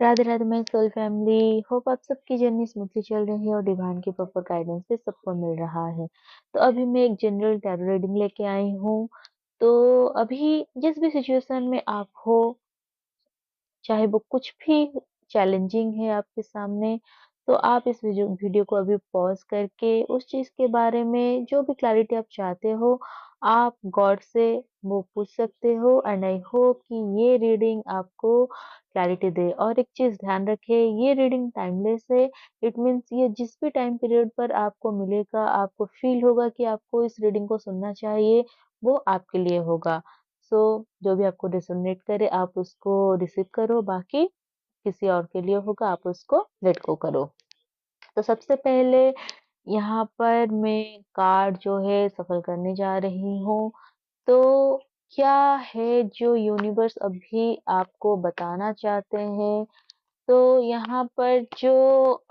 Radhe Radhe my soul family. Hope आप सबकी journey smoothly चल रही है और डिवाइन की प्रॉपर गाइडेंस से सबको मिल रहा है। तो अभी मैं एक जनरल टैरो रीडिंग लेके आई हूँ। तो अभी जिस भी सिचुएशन में आप हो, चाहे वो कुछ भी चैलेंजिंग है आपके सामने, तो आप इस वीडियो को अभी पॉज करके उस चीज के बारे में जो भी क्लैरिटी आप चाहते हो, आप गॉड से वो पूछ सकते हो। एंड आई होप कि ये रीडिंग आपको क्लैरिटी दे। और एक चीज ध्यान रखे, ये रीडिंग टाइमलेस है। इट मीन्स ये जिस भी टाइम पीरियड पर आपको मिलेगा, आपको फील होगा कि आपको इस रीडिंग को सुनना चाहिए, वो आपके लिए होगा। सो जो भी आपको रेजोनेट करे आप उसको रिसीव करो, बाकी किसी और के लिए होगा, आप उसको लेट गो करो। तो सबसे पहले यहाँ पर मैं कार्ड जो है सफल करने जा रही हूँ। तो क्या है जो यूनिवर्स अभी आपको बताना चाहते हैं? तो यहाँ पर जो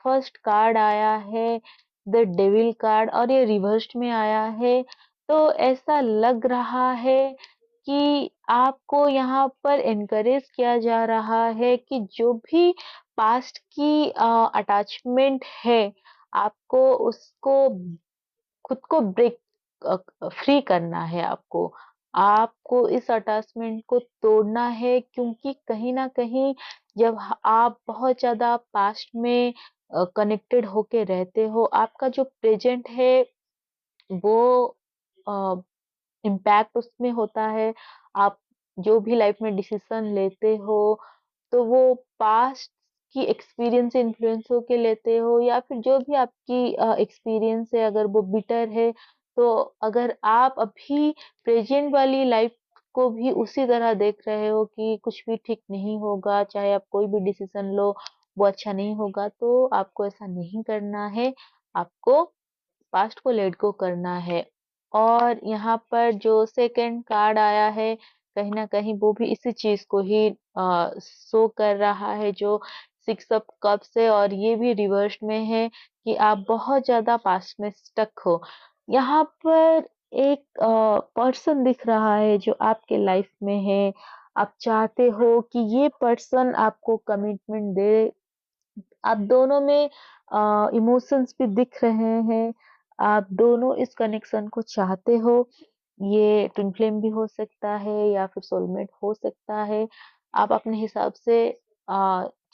फर्स्ट कार्ड आया है, द डेविल कार्ड, और ये रिवर्स्ड में आया है। तो ऐसा लग रहा है कि आपको यहाँ पर एनकरेज किया जा रहा है कि जो भी पास्ट की अटैचमेंट है, आपको उसको खुद को ब्रेक फ्री करना है। आपको इस अटैचमेंट को तोड़ना है, क्योंकि कहीं ना कहीं जब आप बहुत ज्यादा पास्ट में कनेक्टेड होके रहते हो, आपका जो प्रेजेंट है वो इम्पैक्ट उसमें होता है। आप जो भी लाइफ में डिसीजन लेते हो, तो वो पास्ट की एक्सपीरियंस से इन्फ्लुएंस होके लेते हो, या फिर जो भी आपकी एक्सपीरियंस है अगर वो बिटर है, तो अगर आप अभी प्रेजेंट वाली लाइफ को भी उसी तरह देख रहे हो कि कुछ भी ठीक नहीं होगा, चाहे आप कोई भी डिसीजन लो वो अच्छा नहीं होगा, तो आपको ऐसा नहीं करना है। आपको पास्ट को लेट गो करना है। और यहाँ पर जो सेकंड कार्ड आया है, कहीं ना कहीं वो भी इसी चीज को ही शो कर रहा है, जो सिक्स ऑफ कप्स है, और ये भी रिवर्स में है कि आप बहुत ज्यादा पास्ट में स्टक हो। यहाँ पर एक पर्सन दिख रहा है जो आपके लाइफ में है। आप चाहते हो कि ये पर्सन आपको कमिटमेंट दे। आप दोनों में इमोशंस भी दिख रहे हैं। आप दोनों इस कनेक्शन को चाहते हो। ये ट्विन फ्लेम भी हो सकता है या फिर सोलमेट हो सकता है। आप अपने हिसाब से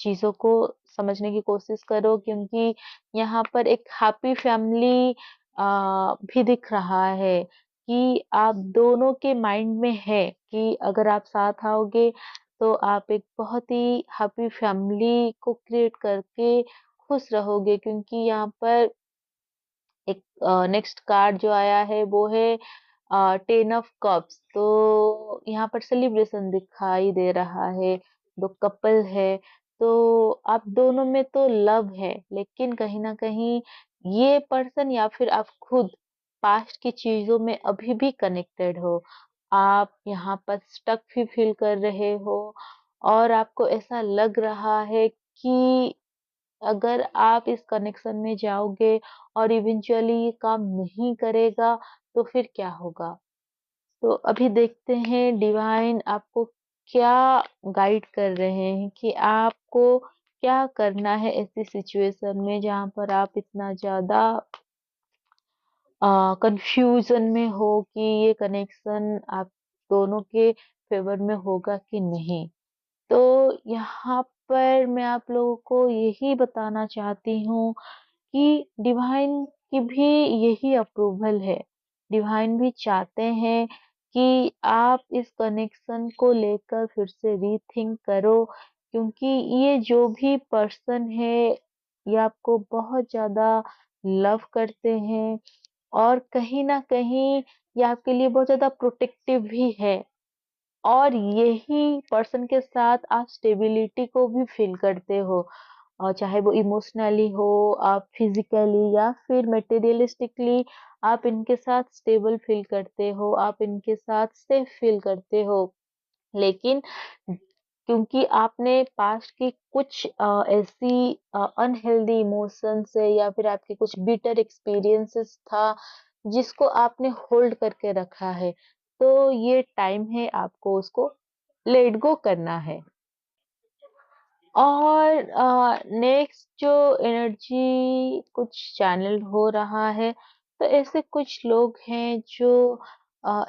चीजों को समझने की कोशिश करो, क्योंकि यहाँ पर एक हैप्पी फैमिली भी दिख रहा है कि आप दोनों के माइंड में है कि अगर आप साथ आओगे तो आप एक बहुत ही हैप्पी फैमिली को क्रिएट करके खुश रहोगे। क्योंकि यहाँ पर एक नेक्स्ट कार्ड जो आया है वो है टेन ऑफ कप्स। तो यहाँ पर सेलिब्रेशन दिखाई दे रहा है, दो कपल है। तो आप दोनों में तो लव है, लेकिन कहीं ना कहीं ये पर्सन या फिर आप खुद पास्ट की चीजों में अभी भी कनेक्टेड हो। आप यहाँ पर स्टक भी फील कर रहे हो, और आपको ऐसा लग रहा है कि अगर आप इस कनेक्शन में जाओगे और इवेंचुअली ये काम नहीं करेगा, तो फिर क्या होगा? तो अभी देखते हैं डिवाइन आपको क्या गाइड कर रहे हैं कि आपको क्या करना है ऐसी सिचुएशन में जहां पर आप इतना ज्यादा कंफ्यूजन में हो कि ये कनेक्शन आप दोनों के फेवर में होगा कि नहीं। तो यहाँ पर मैं आप लोगों को यही बताना चाहती हूँ कि डिवाइन की भी यही अप्रूवल है। डिवाइन भी चाहते हैं कि आप इस कनेक्शन को लेकर फिर से रीथिंक करो, क्योंकि ये जो भी पर्सन है ये आपको बहुत ज्यादा लव करते हैं, और कहीं ना कहीं ये आपके लिए बहुत ज्यादा प्रोटेक्टिव भी है। और यही पर्सन के साथ आप स्टेबिलिटी को भी फील करते हो, और चाहे वो इमोशनली हो, आप फिजिकली या फिर मटेरियलिस्टिकली, आप इनके साथ स्टेबल फील करते हो, आप इनके साथ सेफ फील करते हो। लेकिन क्योंकि आपने पास्ट की कुछ ऐसी अनहेल्दी इमोशंस है या फिर आपके कुछ बिटर एक्सपीरियंसेस था जिसको आपने होल्ड करके रखा है, तो ये टाइम है आपको उसको लेट गो करना है। और नेक्स्ट जो एनर्जी कुछ चैनल हो रहा है, तो ऐसे कुछ लोग हैं जो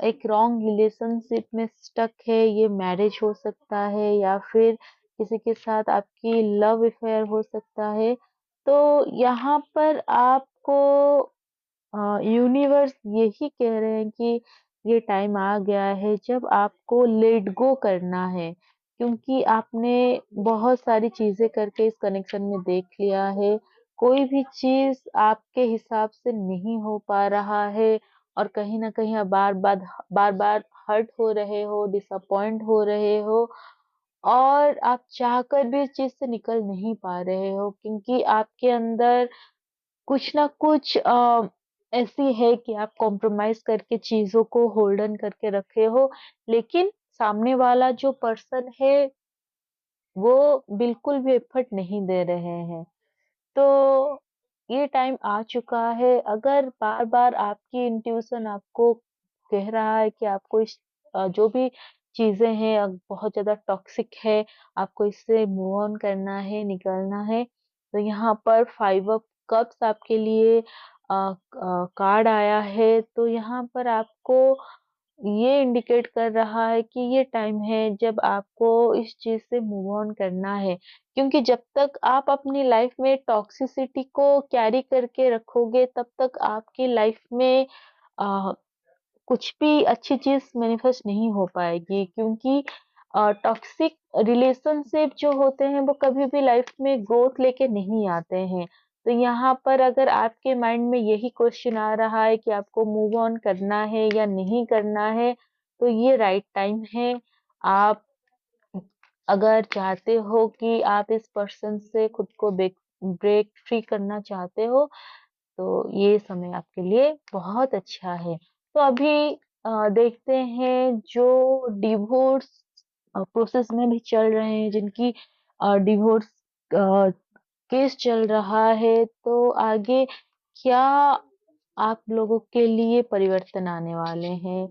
एक रॉन्ग रिलेशनशिप में स्टक है। ये मैरिज हो सकता है या फिर किसी के साथ आपकी लव अफेयर हो सकता है। तो यहाँ पर आपको यूनिवर्स यही कह रहे हैं कि ये टाइम आ गया है जब आपको लेट गो करना है, क्योंकि आपने बहुत सारी चीजें करके इस कनेक्शन में देख लिया है। कोई भी चीज आपके हिसाब से नहीं हो पा रहा है और कहीं ना कहीं आप बार बार हर्ट हो रहे हो, डिसअपॉइंट हो रहे हो और आप चाहकर भी इस चीज से निकल नहीं पा रहे हो, क्योंकि आपके अंदर कुछ ना कुछ ऐसी है कि आप कॉम्प्रोमाइज करके चीजों को होल्ड ऑन करके रखे हो, लेकिन सामने वाला जो पर्सन है वो बिल्कुल भी एफर्ट नहीं दे रहे हैं। तो ये टाइम आ चुका है। अगर बार बार आपकी इंट्यूशन आपको कह रहा है कि आपको इस जो भी चीजें हैं बहुत ज्यादा टॉक्सिक है, आपको इससे मूव ऑन करना है, निकलना है, तो यहाँ पर 5 ऑफ कप्स आपके लिए कार्ड आया है। तो यहाँ पर आपको ये इंडिकेट कर रहा है कि ये टाइम है जब आपको इस चीज से मूव ऑन करना है, क्योंकि जब तक आप अपनी लाइफ में टॉक्सिसिटी को कैरी करके रखोगे तब तक आपकी लाइफ में आ, कुछ भी अच्छी चीज मैनिफेस्ट नहीं हो पाएगी, क्योंकि टॉक्सिक रिलेशनशिप जो होते हैं वो कभी भी लाइफ में ग्रोथ लेके नहीं आते हैं। तो यहाँ पर अगर आपके माइंड में यही क्वेश्चन आ रहा है कि आपको मूव ऑन करना है या नहीं करना है, तो ये राइट टाइम है। आप अगर चाहते हो कि आप इस पर्सन से खुद को ब्रेक फ्री करना चाहते हो, तो ये समय आपके लिए बहुत अच्छा है। तो अभी देखते हैं जो डिवोर्स प्रोसेस में भी चल रहे हैं, जिनकी डिवोर्स केस चल रहा है, तो आगे क्या आप लोगों के लिए परिवर्तन आने वाले हैं,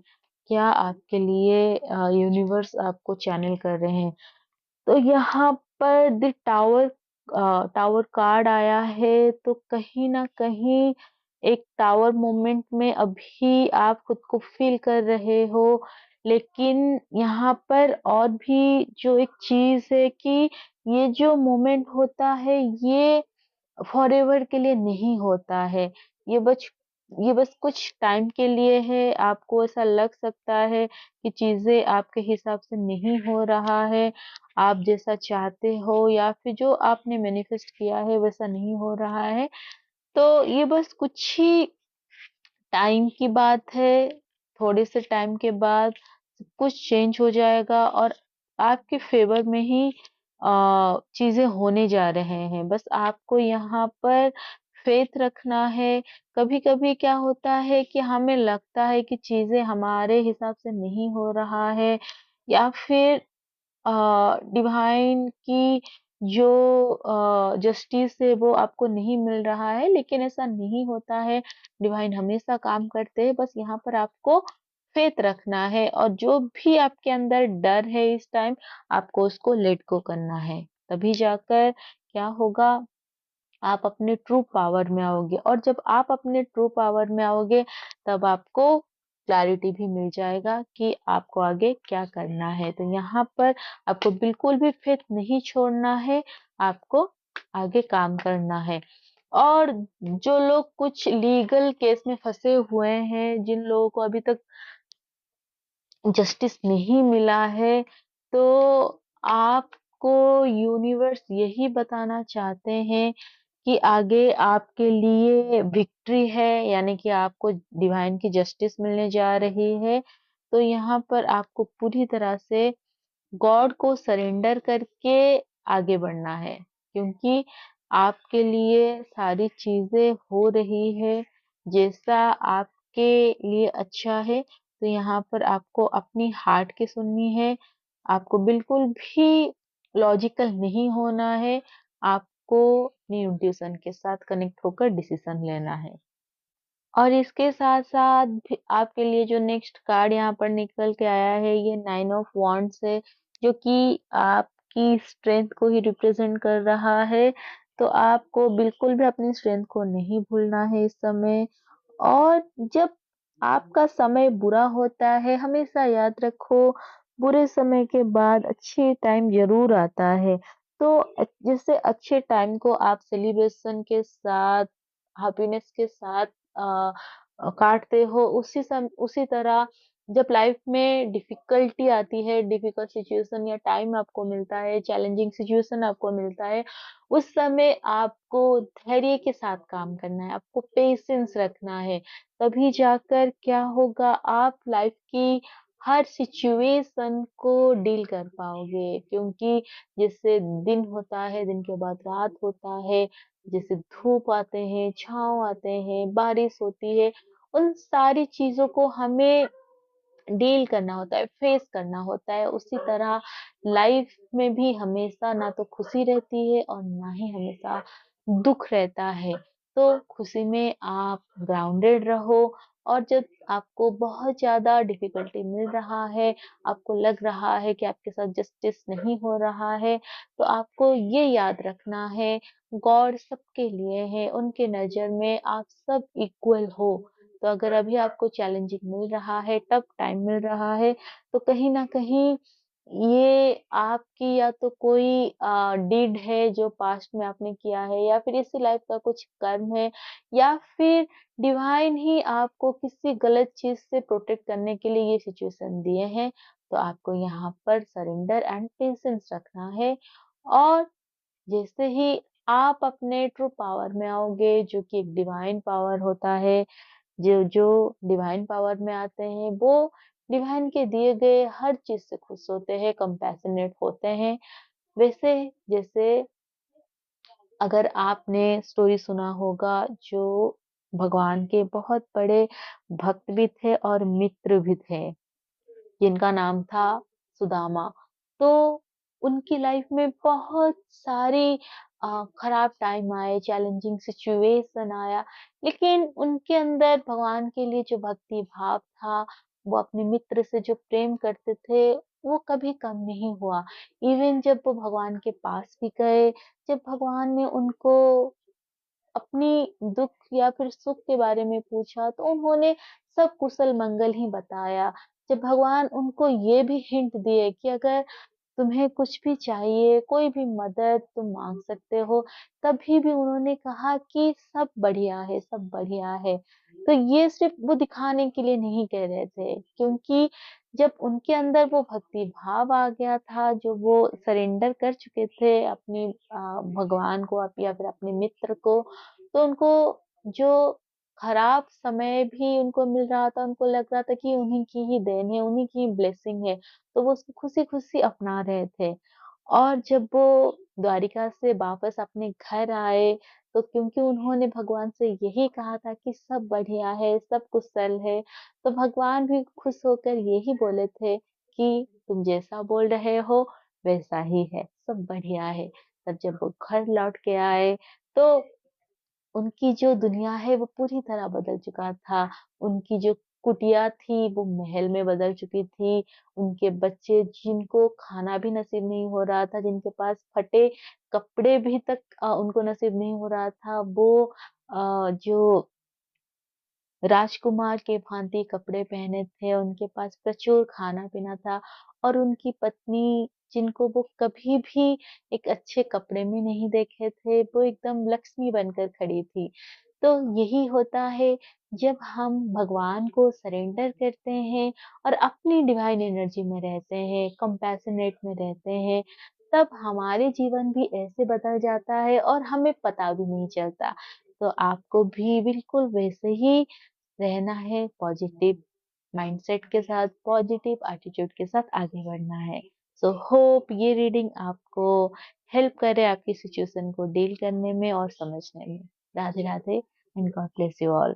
क्या आपके लिए यूनिवर्स आपको चैनल कर रहे हैं। तो यहाँ पर द टावर कार्ड आया है, तो कहीं ना कहीं एक टावर मोमेंट में अभी आप खुद को फील कर रहे हो, लेकिन यहाँ पर और भी जो एक चीज है कि ये जो मोमेंट होता है ये फॉरएवर के लिए नहीं होता है। ये बस ये बस कुछ टाइम के लिए है। आपको ऐसा लग सकता है कि चीजें आपके हिसाब से नहीं हो रहा है, आप जैसा चाहते हो या फिर जो आपने मैनिफेस्ट किया है वैसा नहीं हो रहा है। तो ये बस कुछ ही टाइम की बात है। थोड़े से टाइम के बाद सब कुछ चेंज हो जाएगा और आपके फेवर में ही चीजें होने जा रहे हैं। बस आपको यहाँ पर फेथ रखना है। कभी कभी क्या होता है कि हमें लगता है कि चीजें हमारे हिसाब से नहीं हो रहा है या फिर डिवाइन की जो जस्टिस है वो आपको नहीं मिल रहा है, लेकिन ऐसा नहीं होता है। डिवाइन हमेशा काम करते हैं, बस यहाँ पर आपको फेथ रखना है और जो भी आपके अंदर डर है इस टाइम आपको उसको लेट गो करना है। तभी जाकर क्या होगा, आप अपने ट्रू पावर में आओगे और जब आप अपने ट्रू पावर में आओगे तब आपको क्लैरिटी भी मिल जाएगा कि आपको आगे क्या करना है। तो यहाँ पर आपको बिल्कुल भी फेथ नहीं छोड़ना है, आपको आगे काम करना है। और जो लोग कुछ लीगल केस में फंसे हुए हैं, जिन लोगों को अभी तक जस्टिस नहीं मिला है, तो आपको यूनिवर्स यही बताना चाहते हैं कि आगे आपके लिए विक्ट्री है, यानी कि आपको डिवाइन की जस्टिस मिलने जा रही है। तो यहाँ पर आपको पूरी तरह से गॉड को सरेंडर करके आगे बढ़ना है, क्योंकि आपके लिए सारी चीजें हो रही है जैसा आपके लिए अच्छा है। तो यहाँ पर आपको अपनी हार्ट की सुननी है, आपको बिल्कुल भी लॉजिकल नहीं होना है, आपको अपनी इंट्यूशन के साथ कनेक्ट होकर डिसीजन लेना है। और इसके साथ-साथ भी आपके लिए जो नेक्स्ट कार्ड यहाँ पर निकल के आया है, ये 9 ऑफ वांड्स है, जो कि आपकी स्ट्रेंथ को ही रिप्रेजेंट कर रहा है, तो आपको बिल्कुल भी अपनी स्ट्रेंथ को नहीं भूलना है इस समय। और जब आपका समय बुरा होता है, हमेशा याद रखो, बुरे समय के बाद अच्छे टाइम ज़रूर आता है। तो जैसे अच्छे टाइम को आप सेलिब्रेशन के साथ, हैप्पीनेस के साथ अ काटते हो, उसी तरह जब लाइफ में डिफ़िकल्टी आती है, डिफ़िकल्ट सिचुएशन या टाइम आपको मिलता है, चैलेंजिंग सिचुएशन आपको मिलता है, उस समय आपको धैर्य के साथ काम करना है, आपको पेशेंस रखना है। तभी जाकर क्या होगा, आप लाइफ की हर सिचुएशन को डील कर पाओगे, क्योंकि जैसे दिन होता है, दिन के बाद रात होता है, जैसे धूप आते हैं, छाँव आते हैं, बारिश होती है, उन सारी चीज़ों को हमें डील करना होता है, फेस करना होता है। उसी तरह लाइफ में भी हमेशा ना तो खुशी रहती है और ना ही हमेशा दुःख रहता है। तो खुशी में आप ग्राउंडेड रहो, और जब आपको बहुत ज़्यादा डिफ़िकल्टी मिल रहा है, आपको लग रहा है कि आपके साथ जस्टिस नहीं हो रहा है, तो आपको ये याद रखना है, गॉड सबके लिए है, उनके नज़र में आप सब इक्वल हो। तो अगर अभी आपको चैलेंजिंग मिल रहा है, टफ टाइम मिल रहा है, तो कहीं न कहीं ये आपकी या तो कोई डीड है जो पास्ट में आपने किया है, या फिर इसी लाइफ का कुछ कर्म है, या फिर डिवाइन ही आपको किसी गलत चीज़ से प्रोटेक्ट करने के लिए ये सिचुएशन दिए हैं। तो आपको यहाँ पर सरेंडर एंड पेशेंस रखना है, और जैसे ही आप अपने ट्रू पावर में आओगे, जो कि एक डिवाइन पावर होता है, जो जो डिवाइन पावर में आते हैं, वो डिवाइन के दिए गए हर चीज़ से खुश होते हैं, कंपैशनेट होते हैं। वैसे जैसे अगर आपने स्टोरी सुना होगा, जो भगवान के बहुत बड़े भक्त भी थे और मित्र भी थे, जिनका नाम था सुदामा। तो उनकी लाइफ में बहुत सारी खराब टाइम आए, चैलेंजिंग सिचुएशन आया, लेकिन उनके अंदर भगवान के लिए जो भक्ति भाव था, वो अपने मित्र से जो प्रेम करते थे, वो कभी कम नहीं हुआ। इवन जब वो भगवान के पास भी गए, जब भगवान ने उनको अपनी दुःख या फिर सुख के बारे में पूछा, तो उन्होंने सब कुशल-मंगल ही बताया। जब भगवान उनको ये भी हिंट दिए कि अगर तुम्हें कुछ भी चाहिए, कोई भी मदद तुम माँग सकते हो, तभी भी उन्होंने कहा कि सब बढ़िया है, सब बढ़िया है। तो ये सिर्फ़ वो दिखाने के लिए नहीं कह रहे थे, क्योंकि जब उनके अंदर वो भक्ति भाव आ गया था, जो वो सरेंडर कर चुके थे अपनी भगवान को या फिर अपने मित्र को, तो उनको जो खराब समय भी उनको मिल रहा था, उनको लग रहा था कि उन्हीं की ही देन है, उन्हीं की ब्लेसिंग है। तो वो उसको खुशी-खुशी अपना रहे थे। और जब वो द्वारिका से वापस अपने घर आए, तो क्योंकि उन्होंने भगवान से यही कहा था कि सब बढ़िया है, सब कुशल है, तो भगवान भी खुश होकर यही बोले थे कि तुम जैसा बोल रहे हो, वैसा ही है, सब बढ़िया है। तब जब वो घर लौट के आए, तो उनकी जो दुनिया है वो पूरी तरह बदल चुका था। उनकी जो कुटिया थी वो महल में बदल चुकी थी। उनके बच्चे जिनको खाना भी नसीब नहीं हो रहा था, जिनके पास फटे कपड़े भी तक उनको नसीब नहीं हो रहा था, वो जो राजकुमार के भांति कपड़े पहने थे, उनके पास प्रचुर खाना-पीना था, और उनकी पत्नी, जिनको वो कभी भी एक अच्छे कपड़े में नहीं देखे थे, वो एकदम लक्ष्मी बनकर खड़ी थी। तो यही होता है, जब हम भगवान को सरेंडर करते हैं और अपनी डिवाइन एनर्जी में रहते हैं, कंपैशनेट में रहते हैं, तब हमारे जीवन भी ऐसे बदल जाता है और हमें पता भी नहीं चलता। तो आपको भी बिल्कुल वैसे ही रहना है, पॉजिटिव माइंडसेट के साथ, पॉजिटिव एटीट्यूड के साथ आगे बढ़ना है। सो होप ये रीडिंग आपको हेल्प करे आपकी सिचुएशन को डील करने में और समझने में। Radhe Radhe and God bless you all.